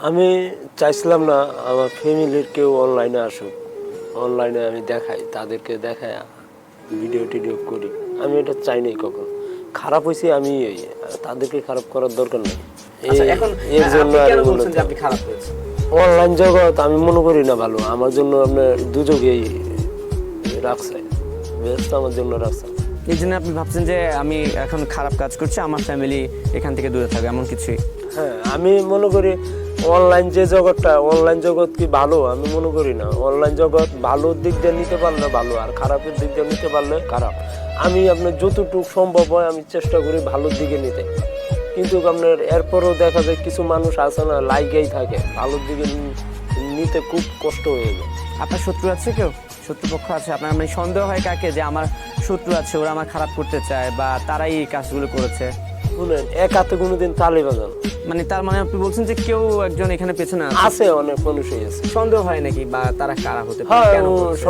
আমি চাইছিলাম না আমার ফ্যামিলির কেউ অনলাইনে আসুক, অনলাইনে আমি দেখাই, তাদেরকে দেখাই, ভিডিও টিডিও করি। আমি এটা চাই নাই কখন। খারাপ হয়েছে আমি, তাদেরকে খারাপ করার দরকার নেই। আচ্ছা, এখন এর জন্য আপনি আর কেন বলছেন যে আপনি খারাপ হয়েছে? অনলাইন জগৎ আমি মনে করি না ভালো আমার জন্য। আপনার দুযোগেই রাখছে, ব্যস্ত আমার জন্য রাখছে। এই জন্য আপনি ভাবছেন যে আমি এখন খারাপ কাজ করছি, আমার ফ্যামিলি এখান থেকে দূরে থাকবে, এমন কিছুই? হ্যাঁ, আমি মনে করি অনলাইন যে জগৎটা, অনলাইন জগৎ কি ভালো? আমি মনে করি না। অনলাইন জগৎ ভালোর দিক দিয়ে নিতে পারলে ভালো, আর খারাপের দিক দিয়ে নিতে পারলে খারাপ। আমি আপনার যতটুকু সম্ভব হয় আমি চেষ্টা করি ভালোর দিকে নিতে, কিন্তু আপনার এরপরও দেখা যায় কিছু মানুষ আছে না, লাইগেই থাকে, ভালোর দিকে নিতে খুব কষ্ট হয়ে যায়। আপনার শত্রু আছে কেউ? শত্রুপক্ষ আছে আপনার? মানে সন্দেহ হয় কাকে যে আমার শত্রু আছে, ওরা আমার খারাপ করতে চায় বা তারাই এই কাজগুলো করেছে? শুনেন, এক হাতে কোনোদিন তালি বাজান। মানে তার মানে আপনি বলছেন যে কেউ একজন এখানে পেছনে আছে? আছে, অনেক মানুষই আছে। সন্দেহ হয় নাকি বা তারা কারা হতে পারে, হ্যাঁ, কেন করছে?